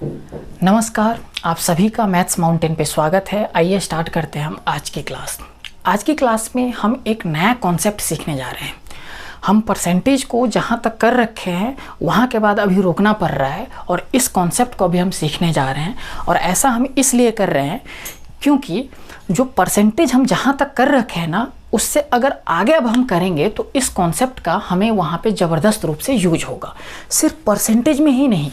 नमस्कार, आप सभी का मैथ्स माउंटेन पे स्वागत है। आइए स्टार्ट करते हैं हम आज की क्लास। आज की क्लास में हम एक नया कॉन्सेप्ट सीखने जा रहे हैं। हम परसेंटेज को जहाँ तक कर रखे हैं वहाँ के बाद अभी रोकना पड़ रहा है और इस कॉन्सेप्ट को अभी हम सीखने जा रहे हैं। और ऐसा हम इसलिए कर रहे हैं क्योंकि जो परसेंटेज हम जहाँ तक कर रखे हैं ना, उससे अगर आगे अब हम करेंगे तो इस कॉन्सेप्ट का हमें वहाँ पे ज़बरदस्त रूप से यूज होगा। सिर्फ परसेंटेज में ही नहीं,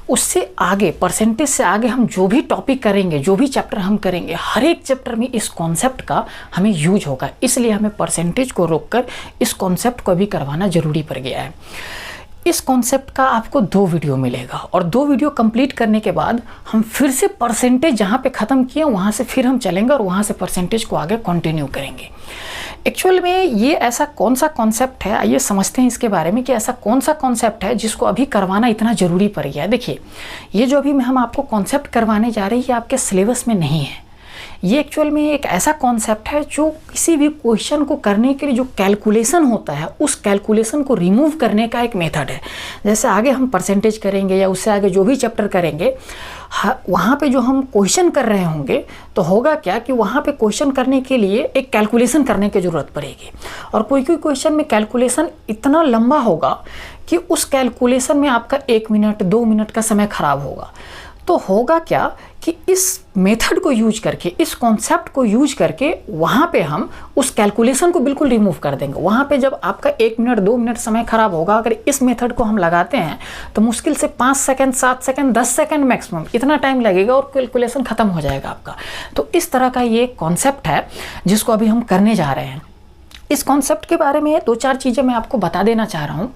उससे आगे, परसेंटेज से आगे हम जो भी टॉपिक करेंगे, जो भी चैप्टर हम करेंगे, हर एक चैप्टर में इस कॉन्सेप्ट का हमें यूज होगा। इसलिए हमें परसेंटेज को रोककर इस कॉन्सेप्ट को भी करवाना ज़रूरी पड़ गया है। इस कॉन्सेप्ट का आपको 2 वीडियो मिलेगा और 2 वीडियो कंप्लीट करने के बाद हम फिर से परसेंटेज जहाँ पे ख़त्म किए वहाँ से फिर हम चलेंगे और वहाँ से परसेंटेज को आगे कंटिन्यू करेंगे। एक्चुअल में ये ऐसा कौन सा कॉन्सेप्ट है, आइए समझते हैं इसके बारे में कि ऐसा कौन सा कॉन्सेप्ट है जिसको अभी करवाना इतना ज़रूरी पड़ गया है। देखिए, ये जो अभी हम आपको कॉन्सेप्ट करवाने जा रहे हैं ये आपके सिलेबस में नहीं है। ये एक्चुअल में एक ऐसा कॉन्सेप्ट है जो किसी भी क्वेश्चन को करने के लिए जो कैलकुलेशन होता है उस कैलकुलेशन को रिमूव करने का एक मेथड है। जैसे आगे हम परसेंटेज करेंगे या उससे आगे जो भी चैप्टर करेंगे, वहाँ पे जो हम क्वेश्चन कर रहे होंगे तो होगा क्या कि वहाँ पे क्वेश्चन करने के लिए एक कैलकुलेशन करने की ज़रूरत पड़ेगी। और कोई क्वेश्चन में कैलकुलेशन इतना लंबा होगा कि उस कैलकुलेशन में आपका 1 मिनट 2 मिनट का समय ख़राब होगा। तो होगा क्या कि इस मेथड को यूज करके, इस कॉन्सेप्ट को यूज करके वहाँ पे हम उस कैलकुलेशन को बिल्कुल रिमूव कर देंगे। वहाँ पे जब आपका 1 मिनट 2 मिनट समय खराब होगा, अगर इस मेथड को हम लगाते हैं तो मुश्किल से 5 सेकंड 7 सेकंड 10 सेकंड मैक्सिमम इतना टाइम लगेगा और कैलकुलेशन ख़त्म हो जाएगा आपका। तो इस तरह का ये कॉन्सेप्ट है जिसको अभी हम करने जा रहे हैं। इस कॉन्सेप्ट के बारे में 2-4 चीज़ें मैं आपको बता देना चाह रहा हूँ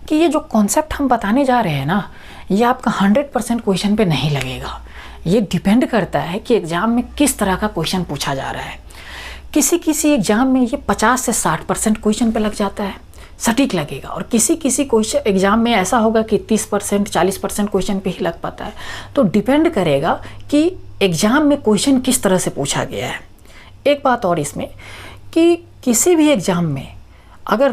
कि ये जो कॉन्सेप्ट हम बताने जा रहे हैं ना, ये आपका 100% क्वेश्चन पे नहीं लगेगा। ये डिपेंड करता है कि एग्ज़ाम में किस तरह का क्वेश्चन पूछा जा रहा है। किसी एग्ज़ाम में ये 50 से 60% क्वेश्चन पे लग जाता है, सटीक लगेगा। और किसी क्वेश्चन एग्ज़ाम में ऐसा होगा कि 30% 40% क्वेश्चन पे ही लग पाता है। तो डिपेंड करेगा कि एग्ज़ाम में क्वेश्चन किस तरह से पूछा गया है। एक बात और इसमें कि किसी भी एग्ज़ाम में अगर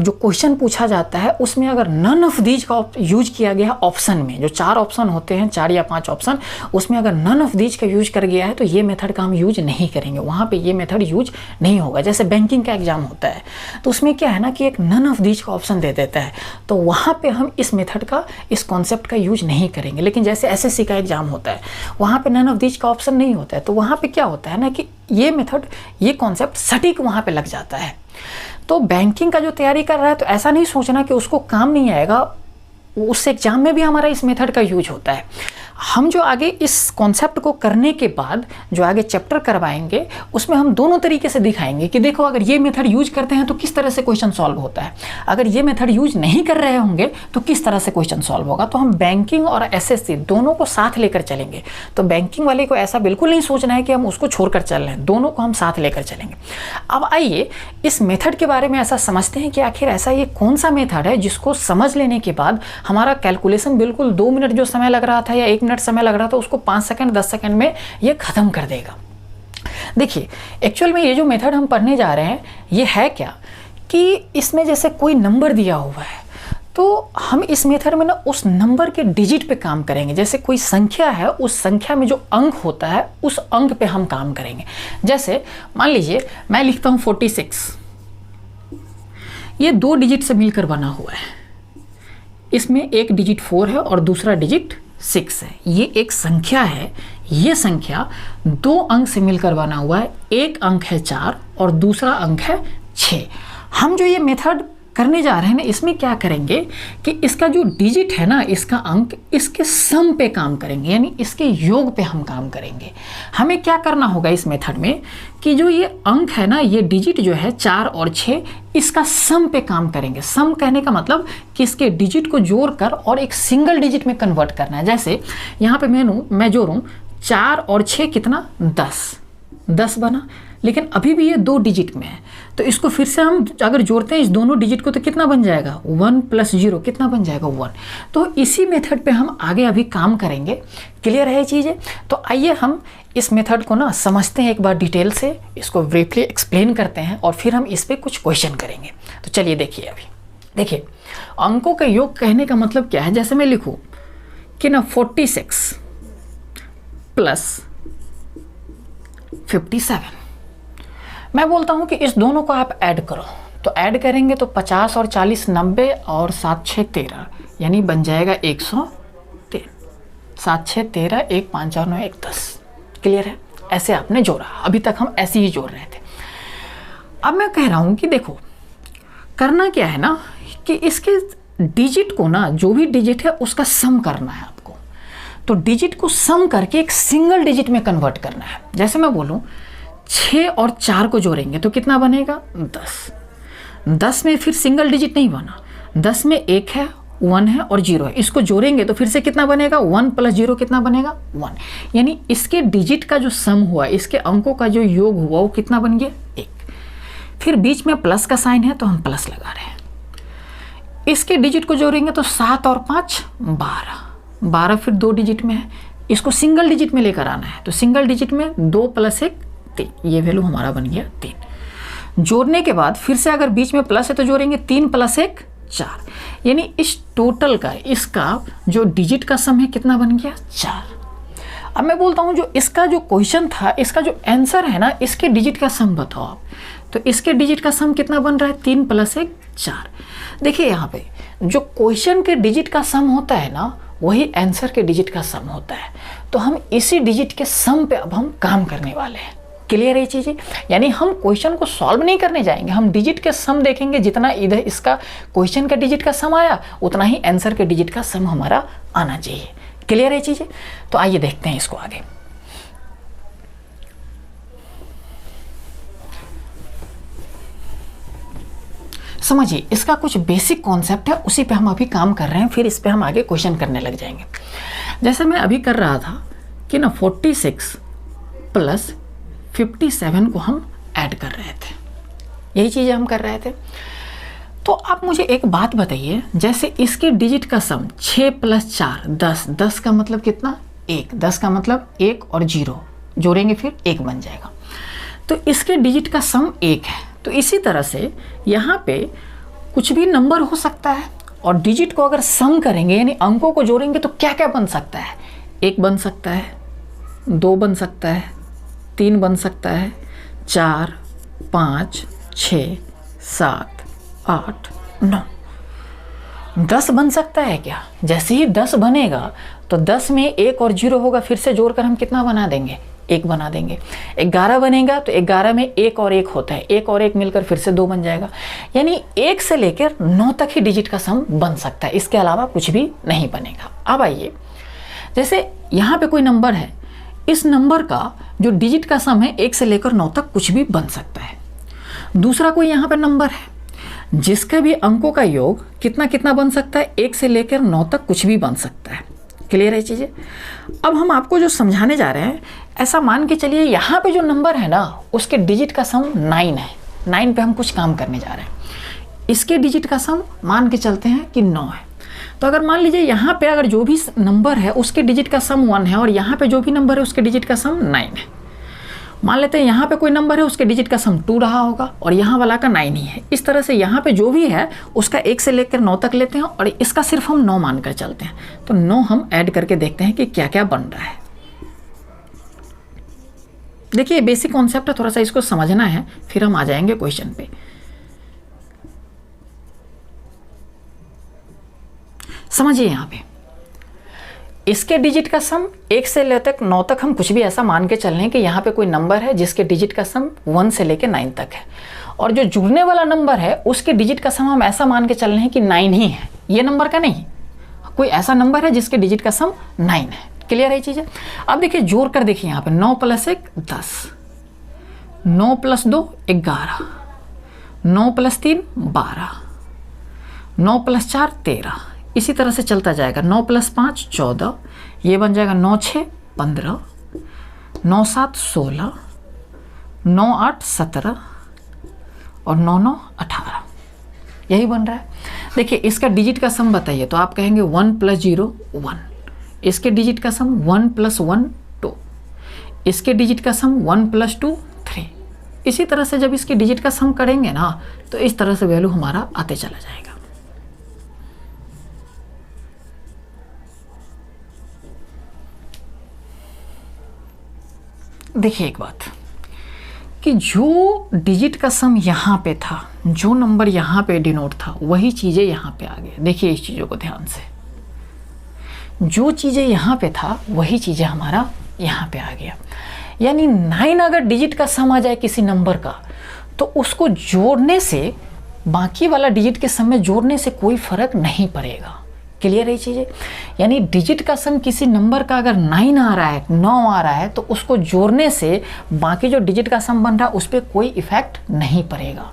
जो क्वेश्चन पूछा जाता है उसमें अगर नन ऑफ दीज का यूज किया गया ऑप्शन में, जो 4 ऑप्शन होते हैं, 4 या 5 ऑप्शन, उसमें अगर नन ऑफ दीज का यूज कर गया है तो ये मेथड का हम यूज नहीं करेंगे। वहाँ पे ये मेथड यूज नहीं होगा। जैसे बैंकिंग का एग्जाम होता है तो उसमें क्या है ना कि एक नन ऑफ दीज का ऑप्शन दे देता है, तो वहाँ पर हम इस मेथड का, इस कॉन्सेप्ट का यूज नहीं करेंगे। लेकिन जैसे SSC का एग्जाम होता है वहाँ पर नन ऑफ दीज का ऑप्शन नहीं होता है, तो वहाँ पर क्या होता है ना कि ये मेथड, ये कॉन्सेप्ट सटीक वहाँ पर लग जाता है। तो बैंकिंग का जो तैयारी कर रहा है तो ऐसा नहीं सोचना कि उसको काम नहीं आएगा, उस एग्जाम में भी हमारा इस मेथड का यूज होता है। हम जो आगे इस कॉन्सेप्ट को करने के बाद जो आगे चैप्टर करवाएंगे उसमें हम दोनों तरीके से दिखाएंगे कि देखो अगर ये मेथड यूज करते हैं तो किस तरह से क्वेश्चन सॉल्व होता है, अगर ये मेथड यूज नहीं कर रहे होंगे तो किस तरह से क्वेश्चन सॉल्व होगा। तो हम बैंकिंग और SSC दोनों को साथ लेकर चलेंगे। तो बैंकिंग वाले को ऐसा बिल्कुल नहीं सोचना है कि हम उसको छोड़कर चल रहे हैं, दोनों को हम साथ लेकर चलेंगे। अब आइए इस मेथड के बारे में ऐसा समझते हैं कि आखिर ऐसा ये कौन सा मेथड है जिसको समझ लेने के बाद हमारा कैलकुलेशन बिल्कुल 2 मिनट जो समय लग रहा था या 1 मिनट समय लग रहा था उसको 5 सेकंड 10 सेकंड में ये खत्म कर देगा। देखिए, एक्चुअल में ये जो मेथड हम पढ़ने जा रहे हैं ये है क्या कि इसमें जैसे कोई नंबर दिया हुआ है तो हम इस मेथड में ना उस नंबर के डिजिट पे काम करेंगे। जैसे कोई संख्या है, उस संख्या में जो अंक होता है उस अंक पे हम काम करेंगे। जैसे मान लीजिए मैं लिखता हूँ 46, ये 2 डिजिट से मिलकर बना हुआ है। इसमें एक डिजिट 4 है और दूसरा डिजिट 6 है। ये एक संख्या है, ये संख्या 2 अंक से मिलकर बना हुआ है। एक अंक है 4 और दूसरा अंक है 6। हम जो ये मेथड करने जा रहे हैं ना, इसमें क्या करेंगे कि इसका जो डिजिट है ना, इसका अंक, इसके सम पे काम करेंगे, यानी इसके योग पे हम काम करेंगे। हमें क्या करना होगा इस मेथड में कि जो ये अंक है ना, ये डिजिट जो है 4 और 6, इसका सम पे काम करेंगे। सम कहने का मतलब कि इसके डिजिट को जोड़कर और एक सिंगल डिजिट में कन्वर्ट करना है। जैसे यहाँ पे मैं जोड़ूँ 4 और 6 कितना, 10 बना, लेकिन अभी भी ये 2 डिजिट में है। तो इसको फिर से हम अगर जोड़ते हैं इस दोनों डिजिट को तो कितना बन जाएगा, 1 + 0 कितना बन जाएगा, 1। तो इसी मेथड पे हम आगे अभी काम करेंगे। क्लियर है ये चीज़ें? तो आइए हम इस मेथड को ना समझते हैं एक बार डिटेल से, इसको ब्रीफली एक्सप्लेन करते हैं और फिर हम इस पर कुछ क्वेश्चन करेंगे। तो चलिए देखिए, अभी देखिए अंकों का योग कहने का मतलब क्या है। जैसे मैं लिखूँ कि ना 46 प्लस 57, मैं बोलता हूं कि इस दोनों को आप ऐड करो, तो ऐड करेंगे तो 50 और 40 90 और 7 6 13, यानी बन जाएगा 103। 7 6 13, 1 5 4 9 1 10। क्लियर है? ऐसे आपने जोड़ा, अभी तक हम ऐसे ही जोड़ रहे थे। अब मैं कह रहा हूं कि देखो करना क्या है ना, कि इसके डिजिट को ना, जो भी डिजिट है उसका सम करना है आपको। तो डिजिट को सम करके एक सिंगल डिजिट में कन्वर्ट करना है। जैसे मैं बोलूं 6 और 4 को जोड़ेंगे तो कितना बनेगा? 10। 10 में फिर सिंगल डिजिट नहीं बना, 10 में 1 है, 1 है और 0 है, इसको जोड़ेंगे तो फिर से कितना बनेगा? 1 + 0 कितना बनेगा? 1। यानी इसके डिजिट का जो सम हुआ, इसके अंकों का जो योग हुआ वो कितना बन गया? 1। फिर बीच में प्लस का साइन है तो हम प्लस लगा रहे हैं। इसके डिजिट को जोड़ेंगे तो 7 और 5 12, 12 फिर 2 डिजिट में है, इसको सिंगल डिजिट में लेकर आना है। तो सिंगल डिजिट में 2 + 1 3, ये वैल्यू हमारा बन गया 3। जोड़ने के बाद फिर से अगर बीच में प्लस है तो जोड़ेंगे 3 + 1 4, यानी इस टोटल का, इसका जो डिजिट का सम है कितना बन गया? 4। अब मैं बोलता हूँ जो इसका जो क्वेश्चन था, इसका जो आंसर है ना, इसके डिजिट का सम बताओ आप। तो इसके डिजिट का सम कितना बन रहा है? 3 + 1 4। देखिए यहाँ पे जो क्वेश्चन के डिजिट का सम होता है ना, वही आंसर के डिजिट का सम होता है। तो हम इसी डिजिट के सम पे अब हम काम करने वाले हैं। क्लियर है ये चीज़ें? यानी हम क्वेश्चन को सॉल्व नहीं करने जाएंगे, हम डिजिट के सम देखेंगे। जितना इधर इसका क्वेश्चन का डिजिट का सम आया, उतना ही आंसर के डिजिट का सम हमारा आना चाहिए। क्लियर है चीज़ें? तो आइए देखते हैं इसको आगे। समझिए, इसका कुछ बेसिक कॉन्सेप्ट है, उसी पे हम अभी काम कर रहे हैं, फिर इस पे हम आगे क्वेश्चन करने लग जाएंगे। जैसे मैं अभी कर रहा था कि ना 46 प्लस 57 को हम ऐड कर रहे थे, यही चीज़ हम कर रहे थे। तो आप मुझे एक बात बताइए, जैसे इसके डिजिट का सम 6 + 4 10, 10 का मतलब कितना? 1, 10 का मतलब 1 और 0 जोड़ेंगे फिर 1 बन जाएगा। तो इसके डिजिट का सम 1 है। तो इसी तरह से यहाँ पे कुछ भी नंबर हो सकता है, और डिजिट को अगर सम करेंगे यानी अंकों को जोड़ेंगे तो क्या क्या बन सकता है? 1 बन सकता है, 2 बन सकता है, 3 बन सकता है, 4 5 6 7 8 9 10 बन सकता है क्या? जैसे ही 10 बनेगा तो 10 में 1 और 0 होगा, फिर से जोड़कर हम कितना बना देंगे? 1 बना देंगे। 11 बनेगा तो 11 में 1 और 1 होता है, 1 और 1 मिलकर फिर से 2 बन जाएगा। यानी 1 से लेकर 9 तक ही डिजिट का सम बन सकता है, इसके अलावा कुछ भी नहीं बनेगा। अब आइए, जैसे यहाँ पे कोई नंबर है, इस नंबर का जो डिजिट का सम है 1 से लेकर 9 तक कुछ भी बन सकता है। दूसरा कोई यहाँ पे नंबर है जिसका भी अंकों का योग कितना कितना बन सकता है? 1 से लेकर 9 तक कुछ भी बन सकता है। क्लियर है चीज़ें? अब हम आपको जो समझाने जा रहे हैं, ऐसा मान के चलिए यहाँ पे जो नंबर है ना, उसके डिजिट का सम 9 है। 9 पे हम कुछ काम करने जा रहे हैं। इसके डिजिट का सम मान के चलते हैं कि 9 है। तो अगर मान लीजिए यहाँ पे अगर जो भी नंबर है उसके डिजिट का सम 1 है, और यहाँ पे जो भी नंबर है उसके डिजिट का सम 9 है। मान लेते हैं यहाँ पे कोई नंबर है, उसके डिजिट का सम 2 रहा होगा और यहाँ वाला का 9 ही है। इस तरह से यहाँ पे जो भी है उसका 1 से लेकर 9 तक लेते हैं, और इसका सिर्फ हम 9 मानकर चलते हैं। तो 9 हम ऐड करके देखते हैं कि क्या क्या बन रहा है। देखिए, बेसिक कॉन्सेप्ट है, थोड़ा सा इसको समझना है, फिर हम आ जाएंगे क्वेश्चन पे। समझिए, यहाँ पे इसके डिजिट का सम 1 से लेकर 9 तक हम कुछ भी ऐसा मान के चल रहे हैं कि यहाँ पे कोई नंबर है जिसके डिजिट का सम 1 से लेकर 9 तक है, और जो जुड़ने वाला नंबर है उसके डिजिट का सम हम ऐसा मान के चल रहे हैं कि 9 ही है, ये नंबर का नहीं, कोई ऐसा नंबर है जिसके डिजिट का सम 9 है। क्लियर है चीज़ें? अब देखिए, जोड़ कर देखिए, यहाँ पे 9 + 1 10, 9 + 2 11, 9 + 3 12, 9 + 4 13, इसी तरह से चलता जाएगा। 9 + 5 14, ये बन जाएगा 9 6 15, 9 7 16, 9 8 17 और 9 9 18, यही बन रहा है। देखिए, इसका डिजिट का सम बताइए, तो आप कहेंगे 1 + 0 1, इसके डिजिट का सम 1 + 1 2, इसके डिजिट का सम 1 + 2 3। इसी तरह से जब इसके डिजिट का सम करेंगे ना, तो इस तरह से वैल्यू हमारा आते चला जाएगा। देखिए एक बात कि जो डिजिट का सम यहाँ पे था, जो नंबर यहाँ पे डिनोट था, वही चीज़ें यहाँ पे आ गई। देखिए इस चीज़ों को ध्यान से, जो चीज़ें यहाँ पे था वही चीज़ें हमारा यहाँ पे आ गया। यानी 9 अगर डिजिट का सम आ जाए किसी नंबर का, तो उसको जोड़ने से, बाकी वाला डिजिट के सम में जोड़ने से कोई फ़र्क नहीं पड़ेगा। क्लियर है चीज़ें? यानी डिजिट का सम किसी नंबर का अगर 9 आ रहा है, 9 आ रहा है, तो उसको जोड़ने से बाकी जो डिजिट का सम बन रहा है उस पर कोई इफ़ेक्ट नहीं पड़ेगा।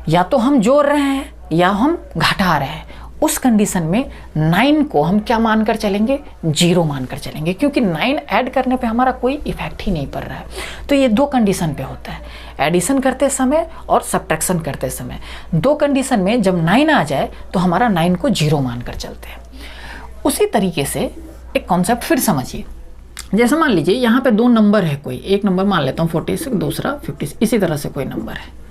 या तो हम जोड़ रहे हैं या हम घटा रहे हैं, उस कंडीशन में 9 को हम क्या मानकर चलेंगे? 0 मानकर चलेंगे, क्योंकि 9 ऐड करने पे हमारा कोई इफेक्ट ही नहीं पड़ रहा है। तो ये 2 कंडीशन पे होता है, एडिशन करते समय और सब्ट्रैक्शन करते समय। 2 कंडीशन में जब 9 आ जाए तो हमारा 9 को 0 मानकर चलते हैं। उसी तरीके से एक कॉन्सेप्ट फिर समझिए। जैसे मान लीजिए यहाँ पे 2 नंबर है, कोई एक नंबर मान लेता हूँ 46, दूसरा 56, इसी तरह से कोई नंबर है।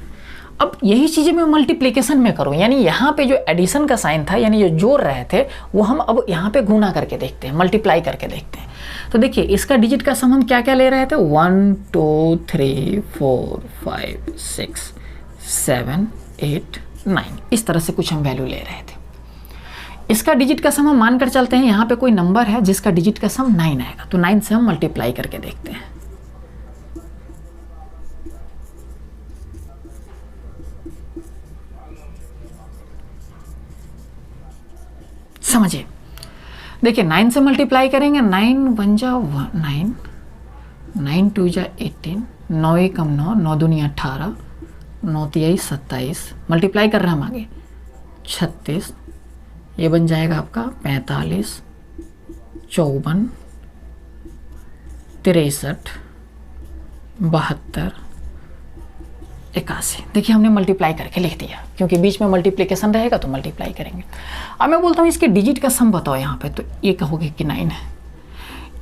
अब यही चीज़ें मैं मल्टीप्लिकेशन में करूँ, यानी यहाँ पे जो एडिशन का साइन था, यानी जो जोड़ रहे थे, वो हम अब यहाँ पे गुना करके देखते हैं, मल्टीप्लाई करके देखते हैं। तो देखिए इसका डिजिट का सम हम क्या क्या ले रहे थे? 1 2 3 4 5 6 7 8 9, इस तरह से कुछ हम वैल्यू ले रहे थे। इसका डिजिट का सम हम मानकर चलते हैं यहाँ पे कोई नंबर है जिसका डिजिट का सम 9 आएगा, तो 9 से हम मल्टीप्लाई करके देखते हैं। समझिए, देखिए 9 से मल्टीप्लाई करेंगे, 9 1 जा 9, 9 2 जा 18, 9 1 9, 9 दूनी 18, 9 3 27, मल्टीप्लाई कर रहे हैं हम आगे 36, ये बन जाएगा आपका 45, 54, 63, 72, 81। देखिए हमने मल्टीप्लाई करके लिख दिया, क्योंकि बीच में मल्टीप्लिकेशन रहेगा तो मल्टीप्लाई करेंगे। अब मैं बोलता हूँ इसके डिजिट का सम बताओ यहाँ पे, तो ये कहोगे कि 9 है।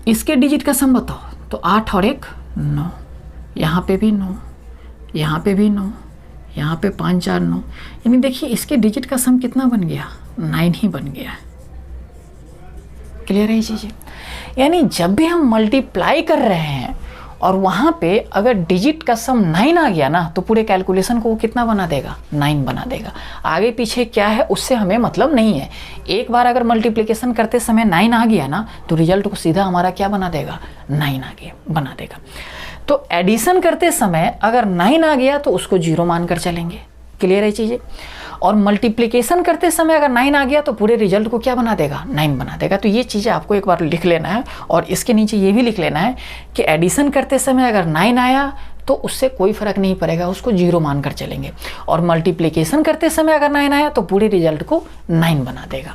इसके डिजिट का सम बताओ, तो 8 और 1 9, यहाँ पे भी 9, यहाँ पे भी 9, यहाँ पे 5 4 9, यानी देखिए इसके डिजिट का सम कितना बन गया? 9 ही बन गया। क्लियर है ये चीज़ें? यानी जब भी हम मल्टीप्लाई कर रहे हैं और वहाँ पे अगर डिजिट का सम 9 आ गया ना, तो पूरे कैलकुलेशन को वो कितना बना देगा? 9 बना देगा। आगे पीछे क्या है उससे हमें मतलब नहीं है। एक बार अगर मल्टीप्लिकेशन करते समय 9 आ गया ना, तो रिजल्ट को सीधा हमारा क्या बना देगा? 9 आ गया बना देगा। तो एडिशन करते समय अगर 9 आ गया तो उसको 0 मानकर चलेंगे। क्लियर है चीज़ें? और मल्टीप्लिकेशन करते समय अगर 9 आ गया तो पूरे रिजल्ट को क्या बना देगा? 9 बना देगा। तो ये चीज़ें आपको एक बार लिख लेना है, और इसके नीचे ये भी लिख लेना है कि एडिशन करते समय अगर 9 आया तो उससे कोई फ़र्क नहीं पड़ेगा, उसको 0 मानकर चलेंगे। और मल्टीप्लिकेशन करते समय अगर 9 आया तो पूरे रिजल्ट को 9 बना देगा।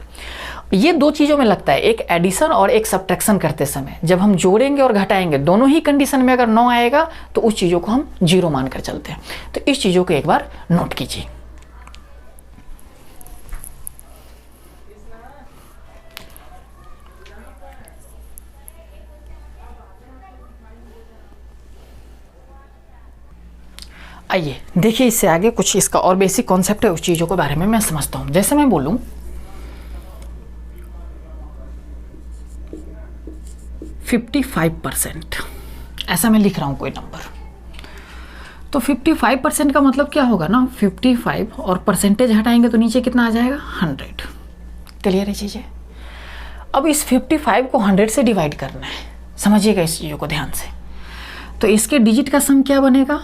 ये 2 चीज़ों में लगता है, एक एडिशन और एक सब्ट्रैक्शन करते समय। जब हम जोड़ेंगे और घटाएंगे दोनों ही कंडीशन में अगर 9 आएगा तो उस चीज़ों को हम 0 मानकर चलते हैं। तो इस चीज़ों को एक बार नोट कीजिए। आइए देखिए इससे आगे कुछ इसका और बेसिक कॉन्सेप्ट है, उस चीज़ों के बारे में मैं समझता हूँ। जैसे मैं बोलूँ 55%, ऐसा मैं लिख रहा हूँ कोई नंबर, तो 55% का मतलब क्या होगा ना? 55 और परसेंटेज हटाएंगे तो नीचे कितना आ जाएगा? 100। क्लियर है चीज़ें? अब इस 55 को 100 से डिवाइड करना है, समझिएगा इस चीज़ों को ध्यान से। तो इसके डिजिट का सम क्या बनेगा?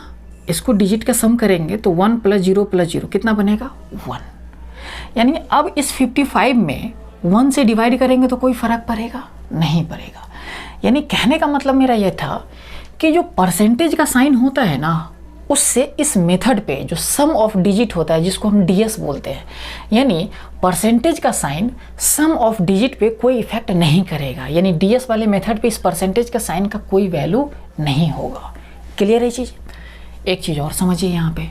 इसको डिजिट का सम करेंगे तो 1 + 0 + 0 कितना बनेगा? 1। यानी अब इस 55 में 1 से डिवाइड करेंगे तो कोई फ़र्क पड़ेगा? नहीं पड़ेगा। यानी कहने का मतलब मेरा यह था कि जो परसेंटेज का साइन होता है ना, उससे इस मेथड पे जो सम ऑफ डिजिट होता है, जिसको हम डीएस बोलते हैं, यानी परसेंटेज का साइन सम ऑफ डिजिट पे कोई इफेक्ट नहीं करेगा। यानी डीएस वाले मेथड पे इस परसेंटेज का साइन का कोई वैल्यू नहीं होगा। क्लियर है चीज़? एक चीज़ और समझिए यहाँ पे,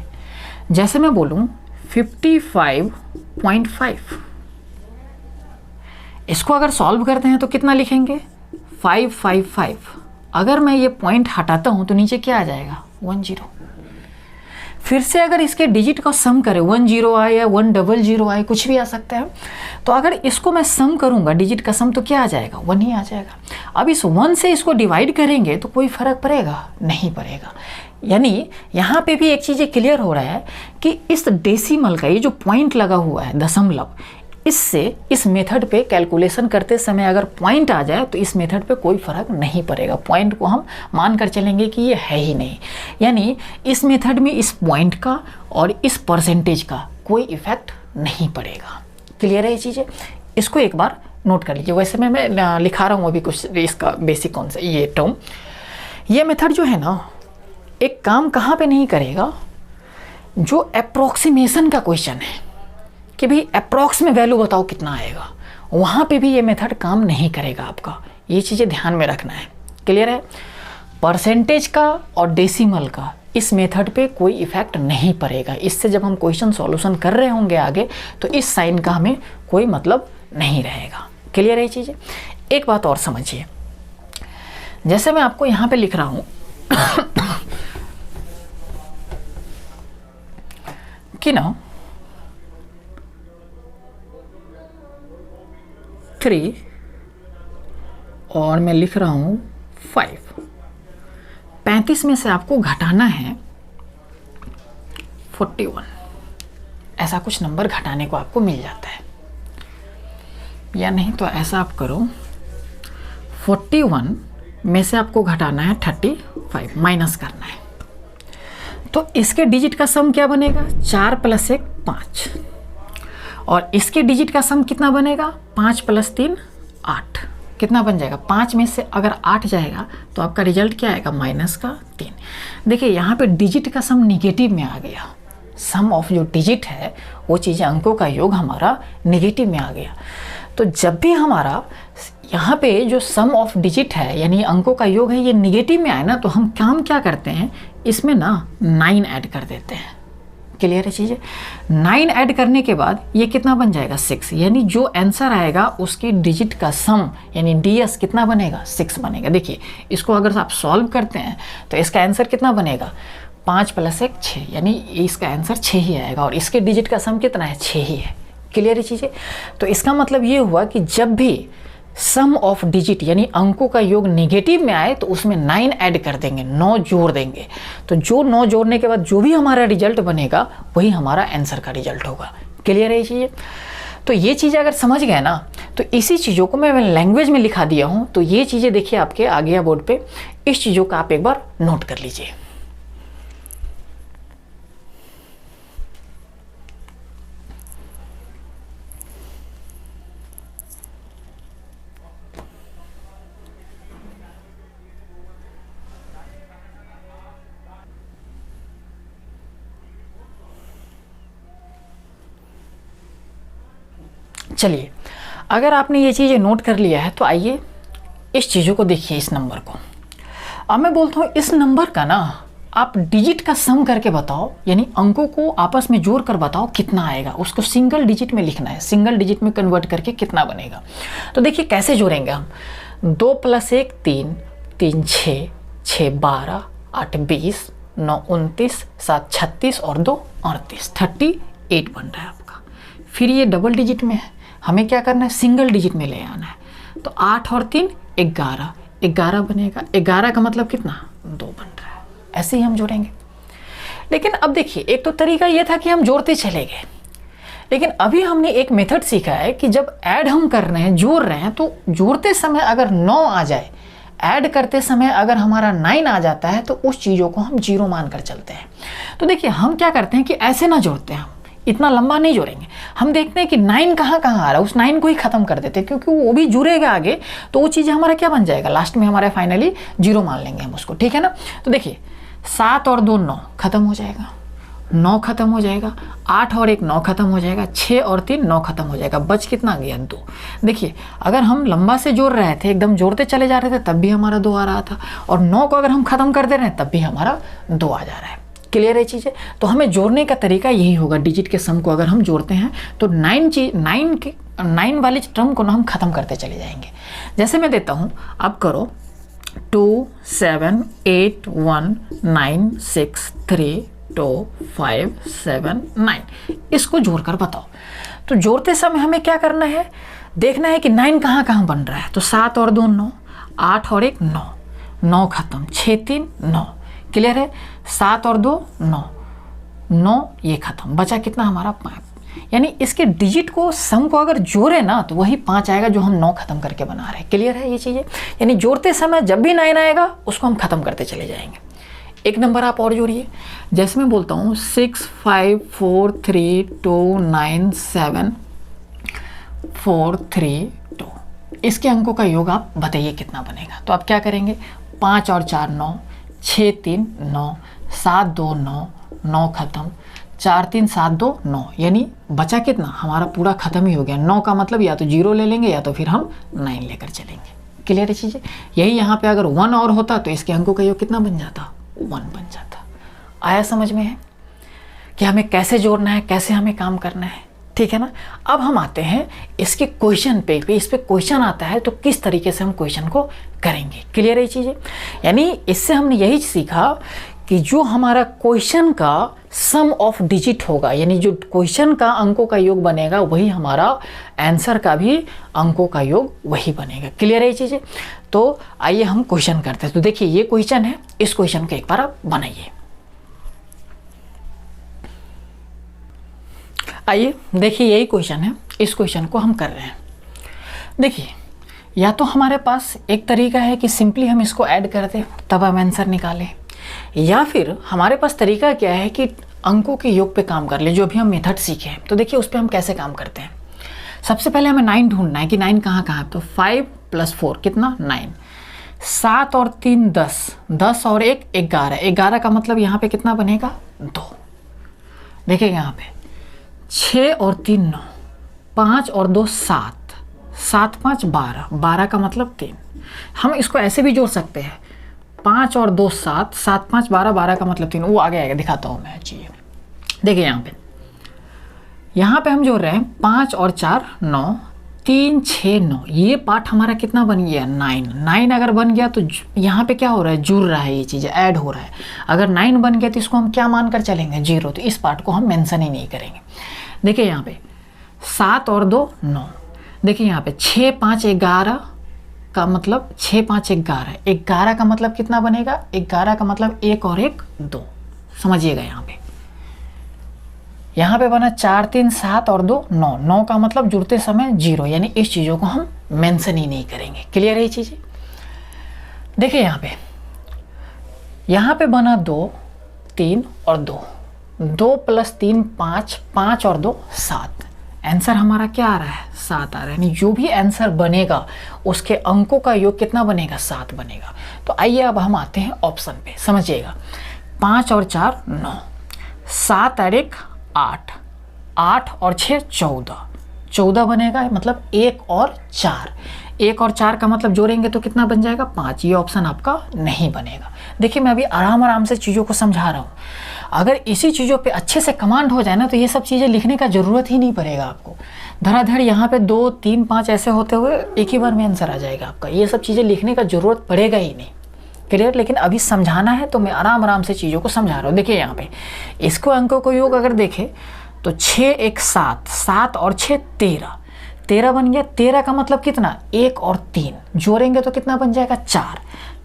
जैसे मैं बोलूँ 55.5, इसको अगर सॉल्व करते हैं तो कितना लिखेंगे? 555। अगर मैं ये पॉइंट हटाता हूँ तो नीचे क्या आ जाएगा? 10। फिर से अगर इसके डिजिट का सम करें 1 0 आए या 1 0 आए, कुछ भी आ सकता है। तो अगर इसको मैं सम करूंगा डिजिट का सम तो क्या आ जाएगा, 1 ही आ जाएगा। अब इस 1 से इसको डिवाइड करेंगे तो कोई फर्क पड़ेगा, नहीं पड़ेगा। यानी यहाँ पे भी एक चीज़ ये क्लियर हो रहा है कि इस डेसिमल का ये जो पॉइंट लगा हुआ है दशमलव, इससे इस मेथड पे कैलकुलेशन करते समय अगर पॉइंट आ जाए तो इस मेथड पे कोई फ़र्क नहीं पड़ेगा। पॉइंट को हम मान कर चलेंगे कि ये है ही नहीं। यानी इस मेथड में इस पॉइंट का और इस परसेंटेज का कोई इफेक्ट नहीं पड़ेगा। क्लियर है ये चीज़ें? इसको एक बार नोट कर लीजिए। वैसे मैं लिखा रहा हूँ अभी कुछ इसका बेसिक कॉन्सेप्ट, ये टर्म। ये मेथड जो है ना, एक काम कहाँ पे नहीं करेगा, जो अप्रोक्सीमेशन का क्वेश्चन है कि भाई अप्रोक्स में वैल्यू बताओ कितना आएगा, वहाँ पे भी ये मेथड काम नहीं करेगा आपका। ये चीज़ें ध्यान में रखना है। क्लियर है? परसेंटेज का और डेसिमल का इस मेथड पे कोई इफेक्ट नहीं पड़ेगा। इससे जब हम क्वेश्चन सॉल्यूशन कर रहे होंगे आगे तो इस साइन का हमें कोई मतलब नहीं रहेगा। क्लियर है ये चीज़ें? एक बात और समझिए, जैसे मैं आपको यहाँ पे लिख रहा हूँ कि ना 3 और मैं लिख रहा हूँ 5। 35 में से आपको घटाना है 41। ऐसा कुछ नंबर घटाने को आपको मिल जाता है, या नहीं तो ऐसा आप करो, 41 में से आपको घटाना है 35, माइनस करना है। तो इसके डिजिट का सम क्या बनेगा, 4 + 1 5, और इसके डिजिट का सम कितना बनेगा, 5 + 3 8। कितना बन जाएगा, 5 में से अगर 8 जाएगा तो आपका रिजल्ट क्या आएगा, -3। देखिए यहाँ पे डिजिट का सम निगेटिव में आ गया। सम ऑफ जो डिजिट है वो चीज़ें, अंकों का योग हमारा निगेटिव में आ गया। तो जब भी हमारा यहाँ पे जो सम ऑफ डिजिट है यानी अंकों का योग है ये निगेटिव में आए ना, तो हम काम क्या करते हैं, इसमें ना 9 ऐड कर देते हैं। क्लियर है चीज़ें? 9 ऐड करने के बाद ये कितना बन जाएगा, 6। यानी जो आंसर आएगा उसके डिजिट का सम यानी DS कितना बनेगा, 6 बनेगा। देखिए इसको अगर आप सॉल्व करते हैं तो इसका आंसर कितना बनेगा, 5 + 1 6, यानी इसका आंसर 6 ही आएगा, और इसके डिजिट का सम कितना है, 6 ही है। क्लियर है चीज़ें? तो इसका मतलब ये हुआ कि जब भी सम ऑफ डिजिट यानी अंकों का योग नेगेटिव में आए तो उसमें 9 ऐड कर देंगे, 9 जोड़ देंगे। तो जो 9 जोड़ने के बाद जो भी हमारा रिजल्ट बनेगा वही हमारा आंसर का रिजल्ट होगा। क्लियर है ये चीज़ें? तो ये चीज़ें अगर समझ गए ना, तो इसी चीज़ों को मैं लैंग्वेज में लिखा दिया हूँ। तो ये चीज़ें देखिए आपके आ गया बोर्ड पे, इस चीज़ों का आप एक बार नोट कर लीजिए। चलिए, अगर आपने ये चीज़ें नोट कर लिया है तो आइए इस चीज़ों को देखिए, इस नंबर को। अब मैं बोलता हूँ इस नंबर का ना आप डिजिट का सम करके बताओ, यानी अंकों को आपस में जोड़ कर बताओ कितना आएगा। उसको सिंगल डिजिट में लिखना है, सिंगल डिजिट में कन्वर्ट करके कितना बनेगा। तो देखिए कैसे जोड़ेंगे हम, 2 + 1 3, 3 6, 6 12, 8 20, 9 29, 7 36 और 2 38, 38 बन रहा है आपका। फिर ये डबल डिजिट में है, हमें क्या करना है, सिंगल डिजिट में ले आना है। तो 8 और 3 11, 11 बनेगा। 11 का मतलब कितना, 2 बन रहा है। ऐसे ही हम जोड़ेंगे। लेकिन अब देखिए, एक तो तरीका ये था कि हम जोड़ते चले गए, लेकिन अभी हमने एक मेथड सीखा है कि जब ऐड हम कर रहे हैं, जोड़ रहे हैं, तो जोड़ते समय अगर 9 आ जाए, ऐड करते समय अगर हमारा 9 आ जाता है, तो उस चीज़ों को हम 0 मान कर चलते हैं। तो देखिए हम क्या करते हैं कि ऐसे ना जोड़ते हैं, हम इतना लंबा नहीं जोड़ेंगे। हम देखते हैं कि 9 कहाँ आ रहा है, उस 9 को ही ख़त्म कर देते हैं, क्योंकि वो भी जुड़ेगा आगे, तो वो चीज़ हमारा क्या बन जाएगा, लास्ट में हमारा फाइनली 0 मान लेंगे हम उसको। ठीक है ना? तो देखिए 7 और 2 9 खत्म हो जाएगा, 9 खत्म हो जाएगा, 8 और 1 9 खत्म हो जाएगा, 6 और 3 9 खत्म हो जाएगा, बच कितना गया, 2। देखिए अगर हम लंबा से जोड़ रहे थे, एकदम जोड़ते चले जा रहे थे, तब भी हमारा 2 आ रहा था, और 9 को अगर हम खत्म कर दे रहे हैं तब भी हमारा 2 आ जा रहा है। क्लियर है चीज़ें? तो हमें जोड़ने का तरीका यही होगा, डिजिट के सम को अगर हम जोड़ते हैं तो 9 वाले टर्म को ना हम खत्म करते चले जाएंगे। जैसे मैं देता हूँ, अब करो 2 7 8 1 9 6 3 2 5 7 9, इसको जोड़कर बताओ। तो जोड़ते समय हमें क्या करना है, देखना है कि 9 कहाँ कहाँ बन रहा है। तो 7 और 2 9, 8 और 1 9, 9 खत्म, 6 3 9, क्लियर है। 7 और 2 9, 9 ये खत्म, बचा कितना हमारा 5। यानी इसके डिजिट को सम को अगर जोड़े ना तो वही 5 आएगा जो हम 9 खत्म करके बना रहे हैं। क्लियर है ये चीज़ें। यानी जोड़ते समय जब भी 9 आएगा उसको हम खत्म करते चले जाएंगे। एक नंबर आप और जोड़िए, जैसे मैं बोलता हूँ 6 5 4 3 2 9 7 4 3 2, इसके अंकों का योग आप बताइए कितना बनेगा। तो आप क्या करेंगे, 5 और 4 9, 6 3 9, 7 2 9, 9 खत्म, 4 3 7 2 9, यानी बचा कितना हमारा पूरा खत्म ही हो गया। 9 का मतलब या तो 0 ले लेंगे या तो फिर हम 9 लेकर चलेंगे। क्लियर है चीज़ें। यही यहाँ पे अगर 1 और होता तो इसके अंकों का योग कितना बन जाता, 1 बन जाता। आया समझ में है कि हमें कैसे जोड़ना है, कैसे हमें काम करना है, ठीक है ना। अब हम आते हैं इसके क्वेश्चन पे, इस पे क्वेश्चन आता है तो किस तरीके से हम क्वेश्चन को करेंगे। क्लियर है ये चीज़ें। यानी इससे हमने यही सीखा कि जो हमारा क्वेश्चन का सम ऑफ डिजिट होगा, यानी जो क्वेश्चन का अंकों का योग बनेगा वही हमारा आंसर का भी अंकों का योग वही बनेगा। क्लियर है ये चीज़ें। तो आइए हम क्वेश्चन करते हैं। तो देखिए ये क्वेश्चन है, इस क्वेश्चन को एक बार आप बनाइए। आइए देखिए यही क्वेश्चन है, इस क्वेश्चन को हम कर रहे हैं। देखिए या तो हमारे पास एक तरीका है कि सिंपली हम इसको ऐड कर दें तब हम आंसर निकालें, या फिर हमारे पास तरीका क्या है कि अंकों के योग पे काम कर ले, जो भी हम मेथड सीखे हैं। तो देखिए उस पर हम कैसे काम करते हैं। सबसे पहले हमें 9 ढूंढना है कि 9 कहाँ कहाँ है। तो 5 + 4 कितना 9, 7 और 3 10, 10 और 1 11, 11 का मतलब यहाँ पे कितना बनेगा 2। देखिए यहाँ पे 6 और 3 9, 5 और 2 7, 7 5 12, 12 का मतलब 3। हम इसको ऐसे भी जोड़ सकते हैं, 5 और 2 7, 7 5 12, 12 का मतलब 3। वो आगे आएगा, दिखाता हूँ मैं। चाहिए देखिए यहाँ पे हम जोड़ रहे हैं 5 और 4 9, 3 6 9, ये पार्ट हमारा कितना बन गया 9। 9 अगर बन गया तो यहाँ पे क्या हो रहा है, जुड़ रहा है, ये चीज़ ऐड हो रहा है। अगर 9 बन गया तो इसको हम क्या मानकर चलेंगे 0, तो इस पार्ट को हम मेंशन ही नहीं करेंगे। देखिए यहाँ पे 7 और 2 9, देखिए यहाँ पे 6 5 11 का मतलब 6 5 11, 11 का मतलब कितना बनेगा, 11 का मतलब 1 और 1 2। समझिएगा यहाँ पे बना 4 3 7 और 2 9, 9 का मतलब जुड़ते समय 0, यानी इस चीज़ों को हम मेंशन ही नहीं करेंगे। क्लियर है ये चीज़ें। देखिए यहाँ पे बना 2 3 और 2, 2 + 3 5, 5 और 2 7। आंसर हमारा क्या आ रहा है 7 आ रहा है। यानी जो भी आंसर बनेगा उसके अंकों का योग कितना बनेगा 7 बनेगा। तो आइए अब हम आते हैं ऑप्शन पे, समझिएगा। 5 और 4 9, 7 और 1 8, 8 और 6 14, 14 बनेगा, मतलब 1 और 4, 1 और 4 का मतलब जोड़ेंगे तो कितना बन जाएगा 5। ये ऑप्शन आपका नहीं बनेगा। देखिए मैं अभी आराम से चीज़ों को समझा रहा हूँ। अगर इसी चीज़ों पे अच्छे से कमांड हो जाए ना तो ये सब चीज़ें लिखने का ज़रूरत ही नहीं पड़ेगा आपको। धड़ाधड़ यहाँ पे 2 3 5 ऐसे होते हुए एक ही बार में आंसर आ जाएगा आपका। ये सब चीज़ें लिखने का ज़रूरत पड़ेगा ही नहीं। क्लियर। लेकिन अभी समझाना है तो मैं आराम से चीज़ों को समझा रहा हूँ। देखिए यहाँ पे इसको अंकों को योग अगर देखें तो 6 1 7, 7 और 6 13, 13 बन गया। 13 का मतलब कितना 1 और 3, जोड़ेंगे तो कितना बन जाएगा 4,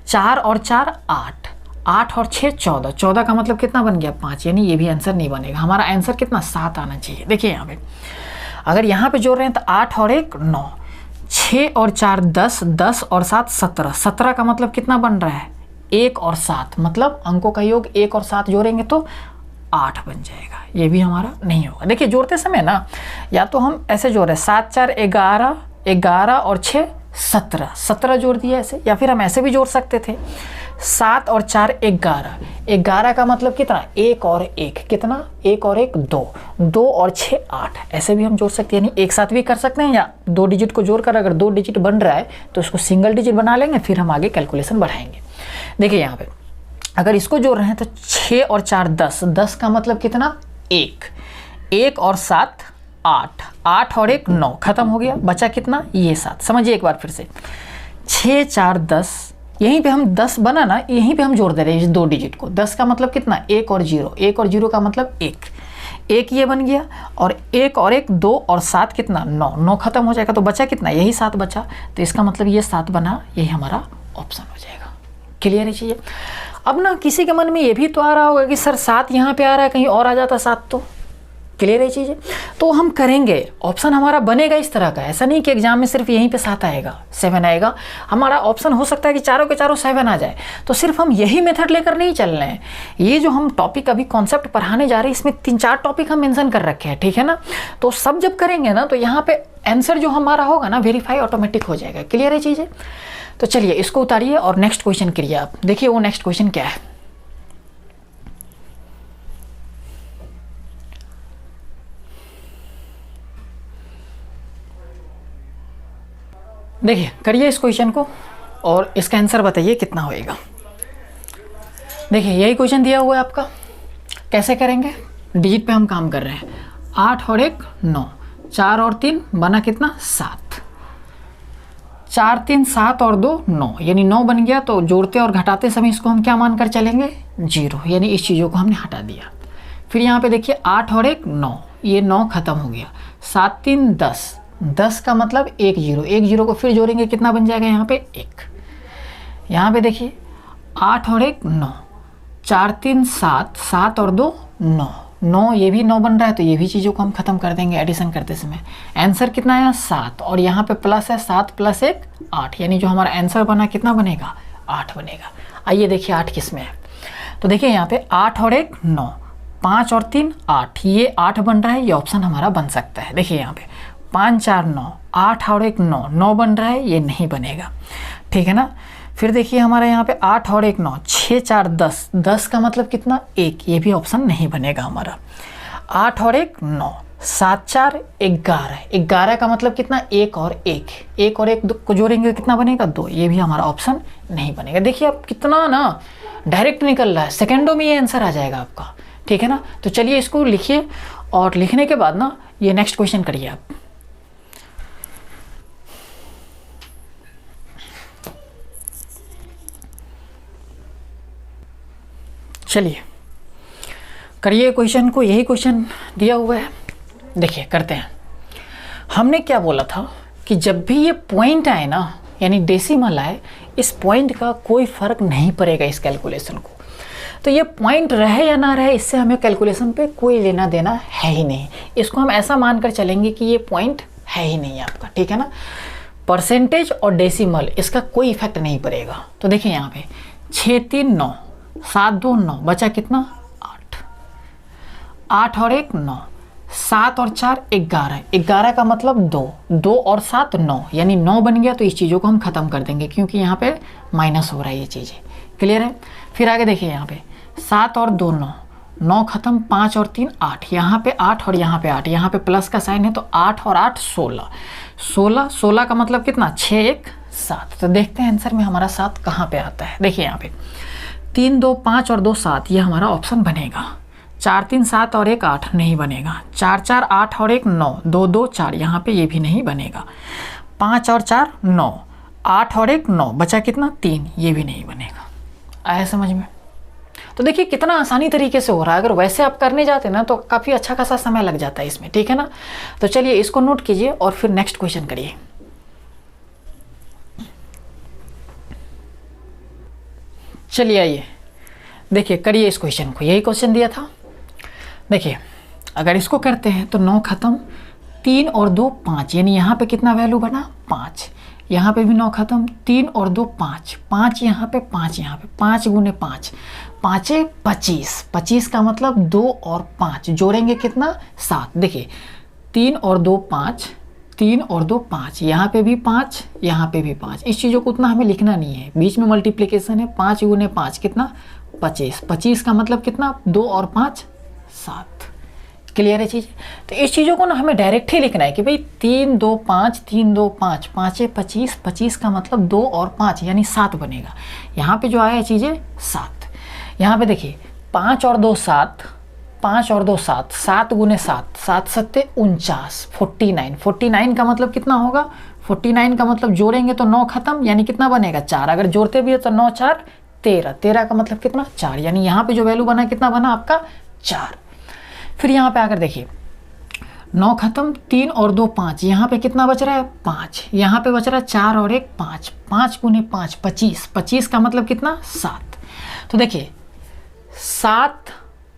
4 और 4 8, 8 और 6 14, 14 का मतलब कितना बन गया 5। यानी ये भी आंसर नहीं बनेगा। हमारा आंसर कितना 7 आना चाहिए। देखिए यहाँ पे अगर यहाँ पे जोड़ रहे हैं तो 8 और 1 9, 6 और 4 10, 10 और 7 17, 17 का मतलब कितना बन रहा है 1 और 7, मतलब अंकों का योग 1 और 7 जोड़ेंगे तो 8 बन जाएगा। ये भी हमारा नहीं होगा। देखिए जोड़ते समय ना या तो हम ऐसे जोड़ रहे हैं 7 4 11, 11 और 6 17, 17 जोड़ दिया ऐसे, या फिर हम ऐसे भी जोड़ सकते थे 7 और 4 11, 11 का मतलब कितना 1 और 1, कितना 1 और 1 2, 2 और 6 8, ऐसे भी हम जोड़ सकते हैं। यानी एक साथ भी कर सकते हैं या 2 डिजिट को जोड़कर अगर 2 डिजिट बन रहा है तो उसको सिंगल डिजिट बना लेंगे, फिर हम आगे कैलकुलेशन बढ़ाएंगे। देखिए यहाँ पे अगर इसको जोड़ रहे हैं तो 6 और 4 10, 10 का मतलब कितना 1, 1 और 7 8, 8 और 1 9, खत्म हो गया। बचा कितना ये 7। समझिए एक बार फिर से 6 4 10, यहीं पे हम 10 बना ना, यहीं पे हम जोड़ दे रहे हैं इस 2 डिजिट को। 10 का मतलब कितना, 1 और 0, 1 और 0 का मतलब 1 ये बन गया, और 1 और 1 2 और 7 कितना 9, 9 खत्म हो जाएगा तो बचा कितना, यही 7 बचा। तो इसका मतलब ये 7 बना, यही हमारा ऑप्शन हो जाएगा। क्लियर है चीज़ें। अब ना किसी के मन में ये भी तो आ रहा होगा कि सर 7 यहाँ पे आ रहा है, कहीं और आ जाता 7 तो। क्लियर है चीज़ें। तो हम करेंगे, ऑप्शन हमारा बनेगा इस तरह का, ऐसा नहीं कि एग्जाम में सिर्फ यहीं पे 7 आएगा 7 आएगा। हमारा ऑप्शन हो सकता है कि चारों के चारों 7 आ जाए। तो सिर्फ हम यही मेथड लेकर नहीं चल रहे हैं। ये जो हम टॉपिक अभी कॉन्सेप्ट पढ़ाने जा रहे हैं, इसमें 3-4 टॉपिक हम मेंशन कर रखे हैं, ठीक है ना। तो सब जब करेंगे ना, तो यहाँ पे आंसर जो हमारा होगा ना, वेरीफाई ऑटोमेटिक हो जाएगा। क्लियर है चीज़ें। तो चलिए इसको उतारिए और नेक्स्ट क्वेश्चन करिए आप। देखिए वो नेक्स्ट क्वेश्चन क्या है। देखिए करिए इस क्वेश्चन को और इसका आंसर बताइए कितना होएगा। देखिए यही क्वेश्चन दिया हुआ है आपका। कैसे करेंगे, डिजिट पे हम काम कर रहे हैं। 8 और 1 9, 4 और 3 बना कितना 7, 4 3 7 और 2 9, यानी 9 बन गया। तो जोड़ते और घटाते समय इसको हम क्या मानकर चलेंगे, 0, यानी इस चीज़ों को हमने हटा दिया। फिर यहाँ पे देखिए 8 और 1 9, ये 9 खत्म हो गया। 7 3 10, 10 का मतलब 1 0, 1 0 को फिर जोड़ेंगे कितना बन जाएगा यहाँ पे 1। यहाँ पे देखिए 8 और 1 9, 4 3 7, 7 और 2 9, 9 ये भी 9 बन रहा है। तो ये भी चीज़ों को हम खत्म कर देंगे एडिशन करते समय। आंसर कितना आया 7, और यहाँ पे प्लस है 7 + 1 8, यानी जो हमारा आंसर बना कितना बनेगा 8 बनेगा। आइए देखिए 8 किस में है। तो देखिए यहाँ पे 8 और 1 9, 5 और 3 8, ये 8 बन रहा है। ये ऑप्शन हमारा बन सकता है। देखिए यहाँ पे 5 4 9, 8 और 1 9, 9 बन रहा है, ये नहीं बनेगा, ठीक है ना। फिर देखिए हमारा यहाँ पे 8 और 1 9, 6 4 10, 10 का मतलब कितना 1, ये भी ऑप्शन नहीं बनेगा हमारा। 8 और 1 9, 7 4 11, 11 का मतलब कितना 1 और 1, 1 और 1 को जोड़ेंगे कितना बनेगा 2, ये भी हमारा ऑप्शन नहीं बनेगा। देखिए अब कितना ना डायरेक्ट निकल रहा है, सेकेंडों में ये आंसर आ जाएगा आपका, ठीक है ना। तो चलिए इसको लिखिए और लिखने के बाद ना ये नेक्स्ट क्वेश्चन करिए आप। चलिए करिए क्वेश्चन को, यही क्वेश्चन दिया हुआ है। देखिए करते हैं। हमने क्या बोला था कि जब भी ये पॉइंट आए ना, यानी डेसिमल आए, इस पॉइंट का कोई फ़र्क नहीं पड़ेगा इस कैलकुलेशन को। तो ये पॉइंट रहे या ना रहे, इससे हमें कैलकुलेशन पे कोई लेना देना है ही नहीं। इसको हम ऐसा मानकर चलेंगे कि ये पॉइंट है ही नहीं आपका, ठीक है ना। परसेंटेज और डेसिमल इसका कोई इफेक्ट नहीं पड़ेगा। तो देखिए यहाँ पे 6 3 9, 7 2 9, बचा कितना 8, 8 और 1 9, 7 और 4 11, 11 का मतलब 2, 2 और 7 9, यानी 9 बन गया। तो इस चीज़ों को हम ख़त्म कर देंगे क्योंकि यहाँ पे माइनस हो रहा है ये चीज़ें। क्लियर है। फिर आगे देखिए यहाँ पे 7 और 2 9, 9 खत्म, 5 और 3 8, यहाँ पे 8 और यहाँ पे 8, यहाँ पे प्लस का साइन है तो 8 और 8 16, 16, 16 का मतलब कितना 6 1 7। तो देखते हैं आंसर में हमारा 7 कहाँ पे आता है। देखिए यहाँ पे 3 2 5 और 2 7, ये हमारा ऑप्शन बनेगा। 4 3 7 और 1 8 नहीं बनेगा। 4 4 8 और 1 9, 2 2 4, यहाँ पे ये भी नहीं बनेगा। 5 और 4 9, 8 और 1 9, बचा कितना 3, ये भी नहीं बनेगा। आया समझ में। तो देखिए कितना आसानी तरीके से हो रहा है। अगर वैसे आप करने जाते ना तो काफ़ी अच्छा खासा समय लग जाता है इसमें, ठीक है ना। तो चलिए इसको नोट कीजिए और फिर नेक्स्ट क्वेश्चन करिए। चलिए आइए देखिए करिए इस क्वेश्चन को, यही क्वेश्चन दिया था। देखिए अगर इसको करते हैं तो 9 खत्म, 3 और 2 5, यानी यहाँ पे कितना वैल्यू बना 5, यहाँ पे भी 9 खत्म, 3 और 2 5, 5 यहाँ पे 5, यहाँ पे 5 गुने 5, 5 25, 25 का मतलब 2 और 5, जोड़ेंगे कितना 7। देखिए 3 और 2 5, 3 और 2 5, यहाँ पे भी 5, यहाँ पे भी 5। इस चीज़ों को उतना हमें लिखना नहीं है, बीच में मल्टीप्लिकेशन है। 5 गुने 5 कितना 25, 25 का मतलब कितना 2 और 5 7। क्लियर है चीज़। तो इस चीज़ों को ना हमें डायरेक्ट ही लिखना है कि भाई 3 2 5, 3 2 5, 5 25, 25 का मतलब 2 और 5 यानी 7 बनेगा। यहाँ पे जो आया है चीज़ें 7। यहाँ पे देखिए 5 और 2 7, 5 और 2 7, 7 गुने 7, 7 7 49, 49 का मतलब कितना होगा 49 का मतलब जोड़ेंगे तो 9 खत्म, यानी कितना बनेगा 4। अगर जोड़ते भी है तो 9 4 13, 13 का मतलब कितना 4, यानी यहाँ पे जो वैल्यू बना कितना बना आपका 4। फिर यहाँ पे आकर देखिए 9 खत्म, 3 और 2 5, यहाँ पे कितना बच रहा है 5, यहाँ पे बच रहा है 4 और 1 5, 5 गुने 5 25, 25 का मतलब कितना 7। तो देखिए 7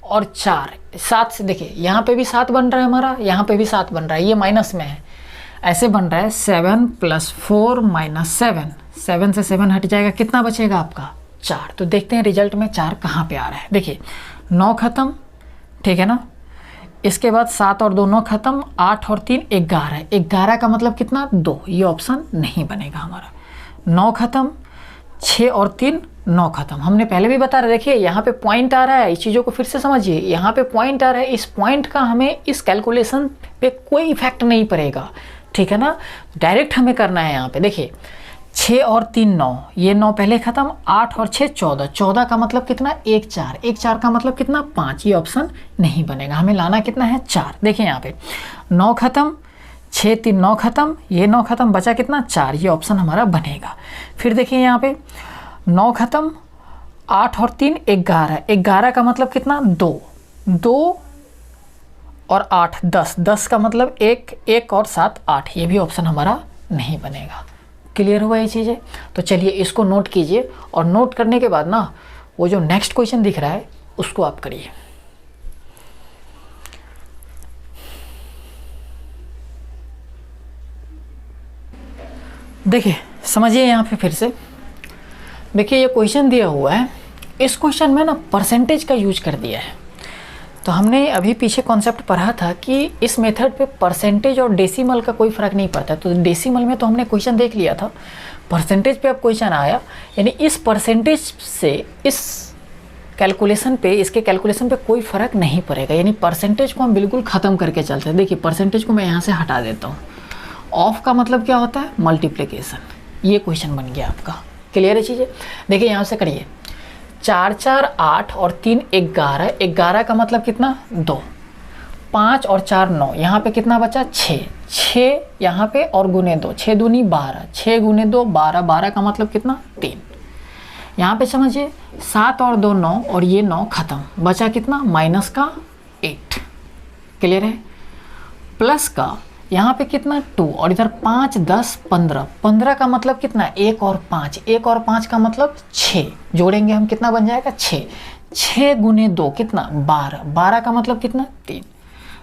और 4, 7 से देखिए यहाँ पे भी 7 बन रहा है हमारा, यहाँ पे भी 7 बन रहा है, ये माइनस में है, ऐसे बन रहा है 7 + 4 - 7, 7 से 7 हट जाएगा, कितना बचेगा आपका 4। तो देखते हैं रिजल्ट में 4 कहाँ पे आ रहा है। देखिए 9 खत्म, ठीक है ना, इसके बाद 7 और 2 9 खत्म, 8 और 3 11, 11 का मतलब कितना 2, ये ऑप्शन नहीं बनेगा हमारा। 9 खत्म, 6 और 3 9 खत्म, हमने पहले भी बता रहे, देखिए यहाँ पे पॉइंट आ रहा है, इस चीज़ों को फिर से समझिए, यहाँ पे पॉइंट आ रहा है, इस पॉइंट का हमें इस कैलकुलेशन पे कोई इफेक्ट नहीं पड़ेगा, ठीक है ना, डायरेक्ट हमें करना है। यहाँ पे देखिए 6 और 3 9, ये 9 पहले खत्म, 8 और 6 14, 14 का मतलब कितना 1 4, 1 4 का मतलब कितना 5, ये ऑप्शन नहीं बनेगा, हमें लाना कितना है 4। देखिए यहाँ पे 9 खत्म, 6 3 9 खत्म, ये 9 खत्म, बचा कितना 4, ये ऑप्शन हमारा बनेगा। फिर देखिए यहाँ पे 9 खत्म, 8 और 3 11, 11 का मतलब कितना 2, 2 और 8 10, 10 का मतलब 1, 1 और 7 8, ये भी ऑप्शन हमारा नहीं बनेगा। क्लियर हुआ ये चीज़ें? तो चलिए इसको नोट कीजिए, और नोट करने के बाद ना वो जो नेक्स्ट क्वेश्चन दिख रहा है उसको आप करिए। देखिए समझिए यहाँ पे फिर से, देखिए ये क्वेश्चन दिया हुआ है, इस क्वेश्चन में ना परसेंटेज का यूज कर दिया है। तो हमने अभी पीछे कॉन्सेप्ट पढ़ा था कि इस मेथड पे परसेंटेज और डेसिमल का कोई फ़र्क नहीं पड़ता, तो डेसिमल में तो हमने क्वेश्चन देख लिया था, परसेंटेज पे अब क्वेश्चन आया, यानी इस परसेंटेज से इस कैलकुलेशन पे, इसके कैलकुलेशन पे कोई फ़र्क नहीं पड़ेगा, यानी परसेंटेज को हम बिल्कुल ख़त्म करके चलते हैं। देखिए परसेंटेज को मैं यहाँ से हटा देता हूँ, ऑफ का मतलब क्या होता है मल्टीप्लिकेशन, ये क्वेश्चन बन गया आपका। क्लियर है चीज़ें? देखिए यहाँ से करिए 4 4 8 और 3 11, 11 का मतलब कितना 2, 5 और 4 9, यहाँ पे कितना बचा 6, 6 यहाँ पे और गुने 2, 6 दूनी 12, 6 गुने 2 12, 12 का मतलब कितना 3। यहाँ पे समझिए 7 और 2 9, और ये 9 खत्म, बचा कितना माइनस का 8। क्लियर है? प्लस का यहाँ पे कितना 2, और इधर 5 10 15, 15 का मतलब कितना 1 और 5, 1 और 5 का मतलब 6, जोड़ेंगे हम कितना बन जाएगा 6, 6 गुने 2 कितना 12, 12 का मतलब कितना 3।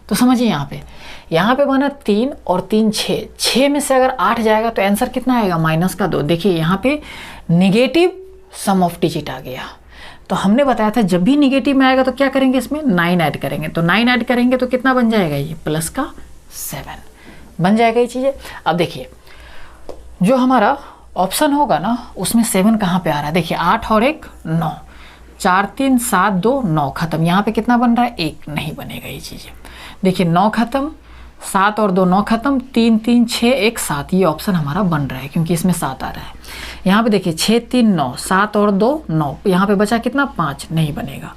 तो समझिए यहाँ पे बना 3 और 3 6, 6 में से अगर 8 जाएगा तो आंसर कितना आएगा माइनस का 2। देखिए यहाँ पे निगेटिव सम ऑफ डिजिट आ गया, तो हमने बताया था जब भी निगेटिव में आएगा तो क्या करेंगे, इसमें 9 ऐड करेंगे, तो 9 ऐड करेंगे तो कितना बन जाएगा, ये प्लस का 7 बन जाएगा ये चीज़ें। अब देखिए जो हमारा ऑप्शन होगा ना उसमें 7 कहाँ पे आ रहा है, देखिए 8 और 1 9, 4 3 7 2 9 खत्म, यहाँ पे कितना बन रहा है 1, नहीं बनेगा ये चीज़ें। देखिए 9 खत्म, 7 और 2 9 खत्म, 3 3 6 1 7, ये ऑप्शन हमारा बन रहा है क्योंकि इसमें 7 आ रहा है। यहाँ पे देखिए 6 3 9, 7 और 2 9, यहाँ पे बचा कितना 5, नहीं बनेगा।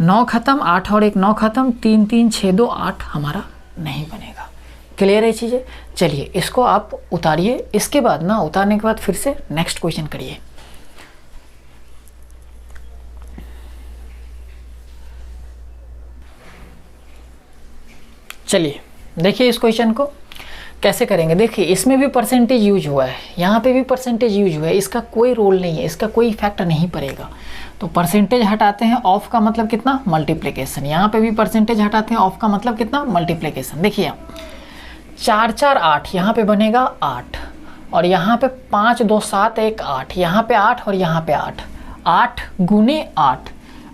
9 खत्म, 8 और 1 9 खत्म, 3 3 6 2 8 हमारा नहीं बनेगा। क्लियर है चीज़ें? चलिए इसको आप उतारिए, इसके बाद ना उतारने के बाद फिर से नेक्स्ट क्वेश्चन करिए। चलिए देखिए इस क्वेश्चन को कैसे करेंगे। देखिए इसमें भी परसेंटेज यूज हुआ है, यहाँ पे भी परसेंटेज यूज हुआ है, इसका कोई रोल नहीं है, इसका कोई इफेक्ट नहीं पड़ेगा। तो परसेंटेज हटाते हैं, ऑफ का मतलब कितना मल्टीप्लिकेशन, यहाँ पे भी परसेंटेज हटाते हैं, ऑफ का मतलब कितना मल्टीप्लिकेशन। देखिए 4 4 8, यहाँ पे बनेगा 8, और यहाँ पे 5 2 7 1 8, यहाँ पे 8 और यहाँ पे 8, 8 गुने 8,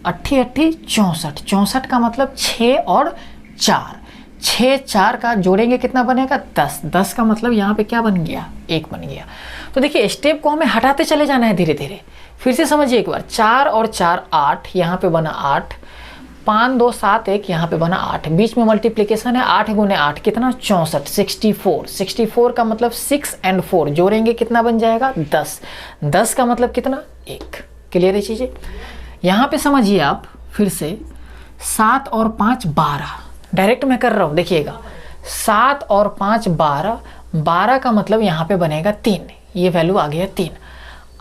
8 8 64, 64 का मतलब 6 और 4, 6 4 का जोड़ेंगे कितना बनेगा 10, 10 का मतलब यहाँ पे क्या बन गया 1 बन गया। तो देखिए स्टेप को हमें हटाते चले जाना है धीरे धीरे। फिर से समझिए एक बार, 4 और 4 8, यहाँ पे बना 8, 5 2 7 1, यहाँ पे बना 8, बीच में मल्टीप्लिकेशन है, 8 गुने 8 कितना 64, 64, 64 का मतलब 6 और 4 जोड़ेंगे कितना बन जाएगा 10, 10 का मतलब कितना 1। क्लियर है चीज़ें? यहाँ पे समझिए आप फिर से 7 और 5 12, डायरेक्ट मैं कर रहा हूँ, देखिएगा 7 और 5 12, 12 का मतलब यहाँ पे बनेगा 3, ये वैल्यू आ गया 3।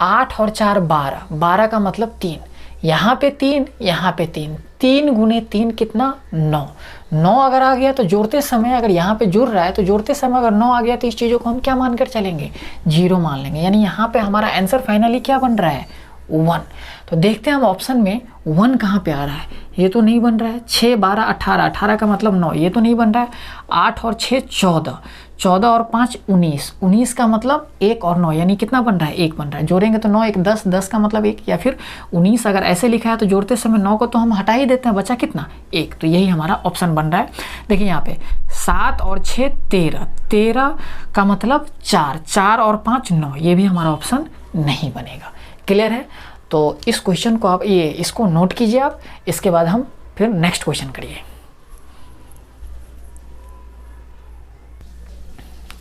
8 और 4 12, 12 का मतलब 3, यहाँ पे 3, यहाँ पे 3, 3 गुने 3 कितना 9। 9 अगर आ गया तो जोड़ते समय, अगर यहाँ पे जुड़ रहा है तो जोड़ते समय अगर 9 आ गया तो इस चीज़ों को हम क्या मानकर चलेंगे, 0 मान लेंगे। यानी यहाँ पे हमारा आंसर फाइनली क्या बन रहा है, 1। तो देखते हैं हम ऑप्शन में 1 कहाँ पे आ रहा है, ये तो नहीं बन रहा है। 6 12 18, 18 का मतलब 9, ये तो नहीं बन रहा है। 8 और 6 14, 14 और 5 19, 19 का मतलब 1 और 9, यानी कितना बन रहा है, 1 बन रहा है। जोड़ेंगे तो 9 1 10, 10 का मतलब 1, या फिर 19 अगर ऐसे लिखा है तो जोड़ते समय 9 को तो हम हटा ही देते हैं, बचा कितना 1। तो यही हमारा ऑप्शन बन रहा है। देखिए यहाँ पे 7 और 6 13, 13 का मतलब 4, 4 और 5 9, ये भी हमारा ऑप्शन नहीं बनेगा। क्लियर है? तो इस क्वेश्चन को आप इसको नोट कीजिए आप, इसके बाद हम फिर नेक्स्ट क्वेश्चन करिए।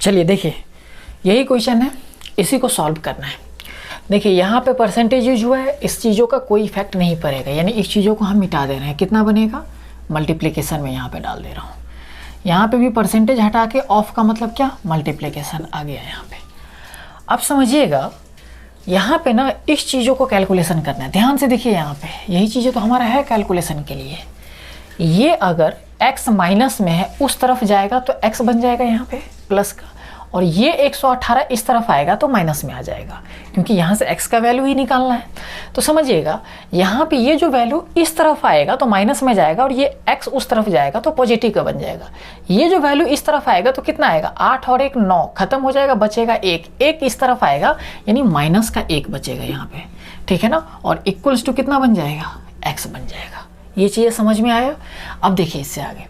चलिए देखिए, यही क्वेश्चन है, इसी को सॉल्व करना है। देखिए यहाँ पे परसेंटेज यूज हुआ है, इस चीज़ों का कोई इफेक्ट नहीं पड़ेगा, यानी इस चीज़ों को हम मिटा दे रहे हैं। कितना बनेगा, मल्टीप्लिकेशन में यहाँ पे डाल दे रहा हूँ। यहाँ पे भी परसेंटेज हटा के ऑफ का मतलब क्या, मल्टीप्लिकेशन आ गया यहाँ पे। अब समझिएगा यहाँ पे ना इस चीज़ों को कैलकुलेशन करना है, ध्यान से देखिए। यहाँ पे यही चीज़ें तो हमारा है कैलकुलेशन के लिए। ये अगर x माइनस में है उस तरफ जाएगा तो x बन जाएगा यहाँ पे प्लस का, और ये 118 इस तरफ आएगा तो माइनस में आ जाएगा, क्योंकि यहाँ से x का वैल्यू ही निकालना है। तो समझिएगा यहाँ पे ये जो वैल्यू इस तरफ आएगा तो माइनस में जाएगा, और ये x उस तरफ जाएगा तो पॉजिटिव का बन जाएगा। ये जो वैल्यू इस तरफ आएगा तो कितना आएगा, 8 और 1 9, खत्म हो जाएगा, बचेगा 1, 1 इस तरफ आएगा यानी माइनस का 1 बचेगा यहाँ पे, ठीक है ना। और इक्वल्स टू कितना बन जाएगा, x बन जाएगा। ये चीज़ें समझ में आया। अब देखिए इससे आगे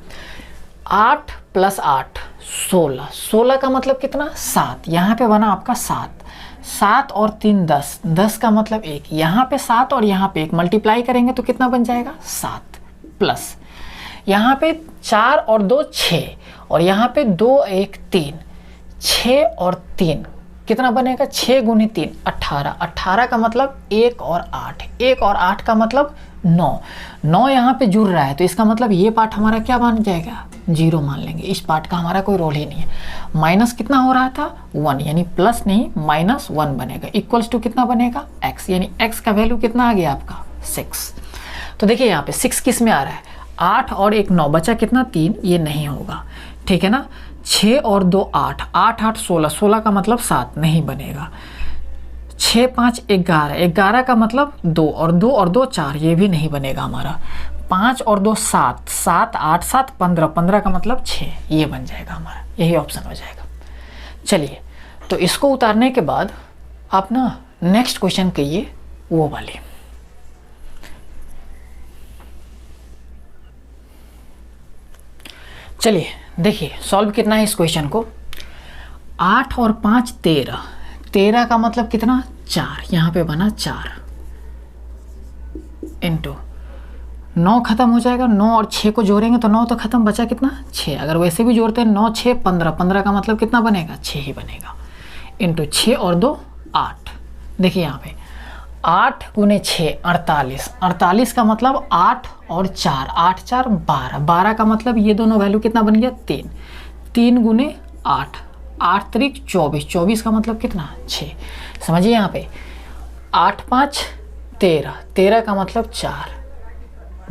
8 + 8 16, 16 का मतलब कितना 7, यहाँ पे बना आपका 7, 7 और 3 10, 10 का मतलब 1, यहाँ पे 7 और यहाँ पे 1 मल्टीप्लाई करेंगे तो कितना बन जाएगा 7, प्लस यहाँ पे 4 और 2 6, और यहाँ पे 2 1 3, 6 और 3 कितना बनेगा, 6 गुने 3 18, 18 का मतलब 1 और 8, 1 और 8 का मतलब 9, 9 यहाँ पे जुड़ रहा है तो इसका मतलब ये पार्ट हमारा क्या बन जाएगा, 0 मान लेंगे। इस पार्ट का हमारा कोई रोल ही नहीं है। माइनस कितना हो रहा था 1, यानी प्लस नहीं -1 बनेगा। इक्वल्स टू कितना बनेगा x, यानी x का वैल्यू कितना आ गया आपका 6। तो देखिए यहाँ पे 6 किस में आ रहा है, 8 और 1 9, बचा कितना 3, ये नहीं होगा, ठीक है ना। 6 और 2 8, 8 8 16, 16 का मतलब 7 नहीं बनेगा। 6 5 11, 11 का मतलब 2, और 2 और 2 4, ये भी नहीं बनेगा हमारा। 5 और 2 7, 7 8 7 15, 15 का मतलब 6, ये बन जाएगा हमारा, यही ऑप्शन हो जाएगा। चलिए तो इसको उतारने के बाद आप ना नेक्स्ट क्वेश्चन कहिए वो वाले। चलिए देखिए सॉल्व कितना है इस क्वेश्चन को। 8 और 5 13, 13 का मतलब कितना 4, यहाँ पे बना 4 इंटू 9, खत्म हो जाएगा। 9 और 6 को जोड़ेंगे तो 9 तो खत्म, बचा कितना 6। अगर वैसे भी जोड़ते हैं 9 6 15, 15 का मतलब कितना बनेगा 6 ही बनेगा, इंटू 6 और 2 8। देखिए यहाँ पे 8 गुने 6 48, 48 का मतलब 8 और 4, 8 4 12, 12 का मतलब ये दोनों वैल्यू कितना बन गया 3, 3 गुने 8, 8 3 24, 24 का मतलब कितना 6। समझिए यहाँ पे 8 5 13, 13 का मतलब 4,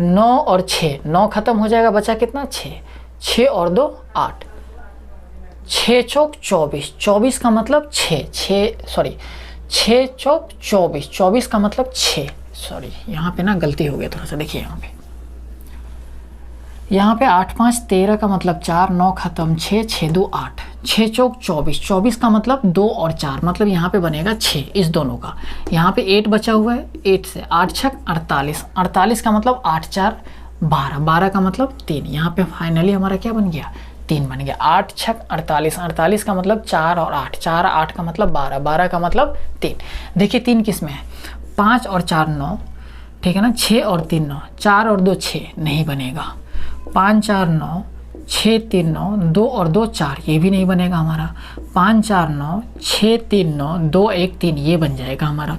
9 और 6, 9 खत्म हो जाएगा, बचा कितना 6, 6 और 2 8, 6 चौक 24, 24 का मतलब 6 चौक 24, 24 का मतलब 6, सॉरी यहाँ पे ना गलती हो गया थोड़ा सा। देखिए यहाँ पे 8 5 13 का मतलब 4, 9 खत्म 6, 6 2 8, 6 चौक 24, 24 का मतलब 2 और 4, मतलब यहाँ पे बनेगा 6 इस दोनों का। यहाँ पे 8 बचा हुआ है, 8 से 8 6 48, 48 का मतलब 8 4 12, 12 का मतलब 3, यहाँ पे फाइनली हमारा क्या बन गया 3 बन गया। 8 6 48, 48 का मतलब 4 और 8, 4 8 का मतलब 12, 12 का मतलब 3। देखिए 3 किस में है, 5 और 4 9, ठीक है ना। 6 और 3 9, 4 और 2 6 नहीं बनेगा। 5 4 9, 6 3 9, 2 और 2 4, ये भी नहीं बनेगा हमारा। 5 4 9, 6 3 9, 2 1 3, ये बन जाएगा हमारा।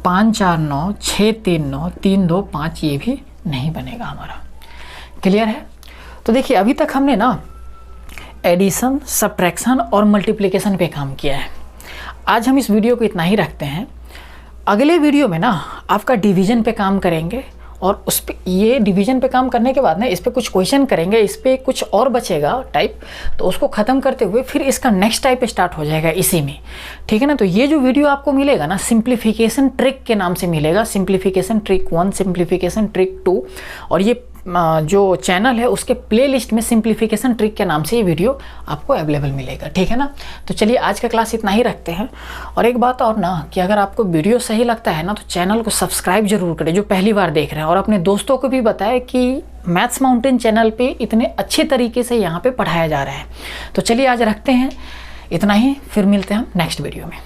5 4 9, 6 3 9, 3 2 5, ये भी नहीं बनेगा हमारा। क्लियर है? तो देखिए अभी तक हमने ना एडिशन, सब्ट्रैक्शन और मल्टीप्लिकेशन पे काम किया है। आज हम इस वीडियो को इतना ही रखते हैं। अगले वीडियो में ना आपका डिवीज़न पे काम करेंगे और उस पे ये डिवीज़न पे काम करने के बाद ना इस पे कुछ क्वेश्चन करेंगे, इस पे कुछ और बचेगा टाइप, तो उसको ख़त्म करते हुए फिर इसका नेक्स्ट टाइप स्टार्ट हो जाएगा इसी में, ठीक है ना। तो ये जो वीडियो आपको मिलेगा ना सिंप्लीफिकेशन ट्रिक के नाम से मिलेगा, सिंप्लीफिकेशन ट्रिक 1, सिंप्लीफिकेशन ट्रिक 2, और ये जो चैनल है उसके प्लेलिस्ट में सिंप्लीफिकेशन ट्रिक के नाम से ये वीडियो आपको अवेलेबल मिलेगा, ठीक है ना। तो चलिए आज का क्लास इतना ही रखते हैं। और एक बात और ना कि अगर आपको वीडियो सही लगता है ना तो चैनल को सब्सक्राइब जरूर करें जो पहली बार देख रहे हैं, और अपने दोस्तों को भी बताएं कि मैथ्स माउंटेन चैनल पे इतने अच्छे तरीके से यहाँ पे पढ़ाया जा रहा है। तो चलिए आज रखते हैं इतना ही, फिर मिलते हैं हम नेक्स्ट वीडियो में।